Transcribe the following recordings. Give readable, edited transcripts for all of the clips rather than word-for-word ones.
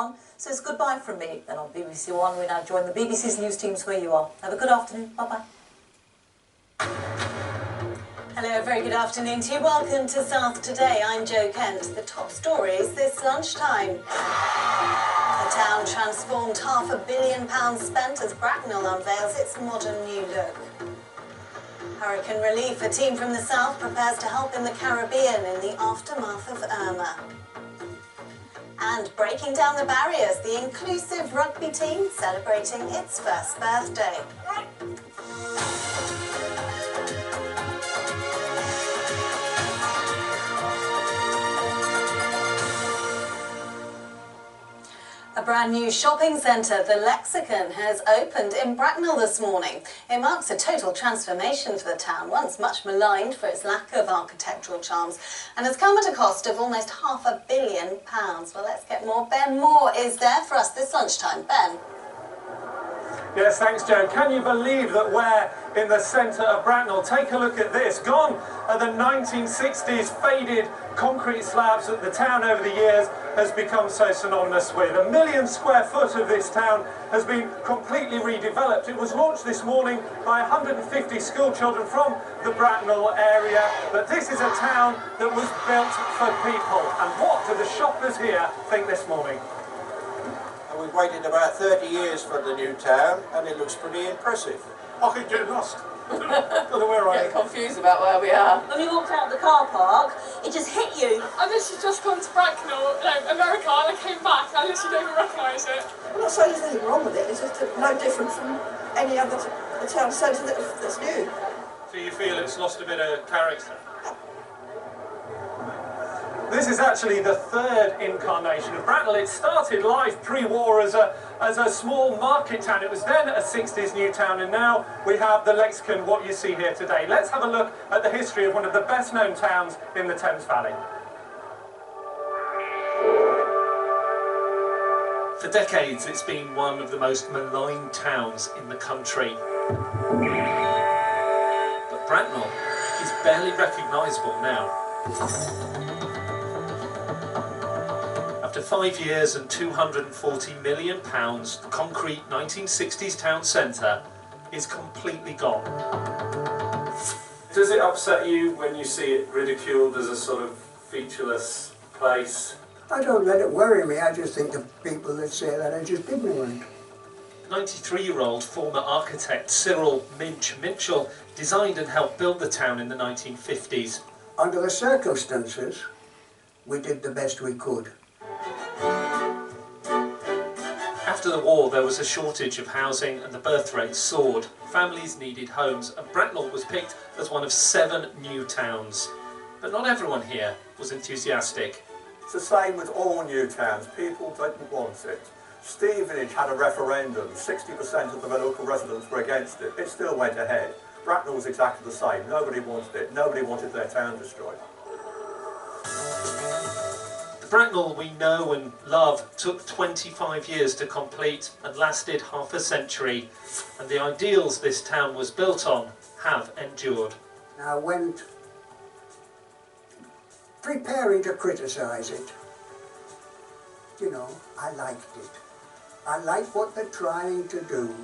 One, so it's goodbye from me. Then on BBC One, we now join the BBC's news teams where you are. Have a good afternoon. Bye-bye. Hello, a very good afternoon to you. Welcome to South Today. I'm Jo Kent. The top stories this lunchtime. A town transformed, £500 million spent as Bracknell unveils its modern new look. Hurricane relief, a team from the south prepares to help in the Caribbean in the aftermath of Irma. And breaking down the barriers, the inclusive rugby team celebrating its first birthday. A brand new shopping centre, the Lexicon, has opened in Bracknell this morning. It marks a total transformation for the town, once much maligned for its lack of architectural charms, and has come at a cost of almost £500 million. Well, let's get more. Ben Moore is there for us this lunchtime. Ben. Yes, thanks, Jo. Can you believe that we're in the centre of Bracknell? Take a look at this. Gone are the 1960s faded concrete slabs that the town over the years has become so synonymous with. 1 million square foot of this town has been completely redeveloped. It was launched this morning by 150 school children from the Bracknell area. But this is a town that was built for people. And what do the shoppers here think this morning? We've waited about 30 years for the new town, and it looks pretty impressive. I could get lost. I don't know where I am. Confused about where we are. When you walked out of the car park, it just hit you. I literally just gone to Bracknell, America, and I came back and I literally don't even recognise it. I'm not saying there's anything wrong with it, it's just no different from any other town centre that's new. So you feel it's lost a bit of character? This is actually the third incarnation of Bracknell. It started life pre-war as a small market town. It was then a 60s new town, and now we have the Lexicon, what you see here today. Let's have a look at the history of one of the best-known towns in the Thames Valley. For decades, it's been one of the most maligned towns in the country. But Bracknell is barely recognisable now. After 5 years and £240 million, the concrete 1960s town centre is completely gone. Does it upset you when you see it ridiculed as a sort of featureless place? I don't let it worry me, I just think the people that say that are just ignorant. 93-year-old former architect Cyril Minchell designed and helped build the town in the 1950s. Under the circumstances, we did the best we could. After the war, there was a shortage of housing and the birth rate soared. Families needed homes, and Bracknell was picked as one of 7 new towns. But not everyone here was enthusiastic. It's the same with all new towns. People didn't want it. Stevenage had a referendum. 60% of the local residents were against it. It still went ahead. Bracknell was exactly the same. Nobody wanted it. Nobody wanted their town destroyed. The Bracknell we know and love took 25 years to complete and lasted half a century, and the ideals this town was built on have endured. Now, when preparing to criticise it, you know, I liked it. I like what they're trying to do.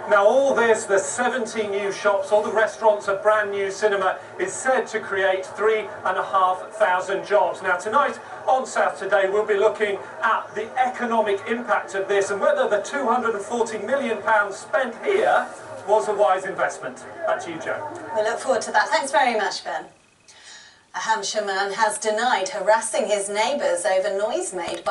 Now all this, the 70 new shops, all the restaurants, a brand new cinema, is said to create 3,500 jobs. Now tonight on South Today we'll be looking at the economic impact of this and whether the £240 million spent here was a wise investment. Back to you, Jo. We look forward to that. Thanks very much, Ben. A Hampshire man has denied harassing his neighbours over noise made by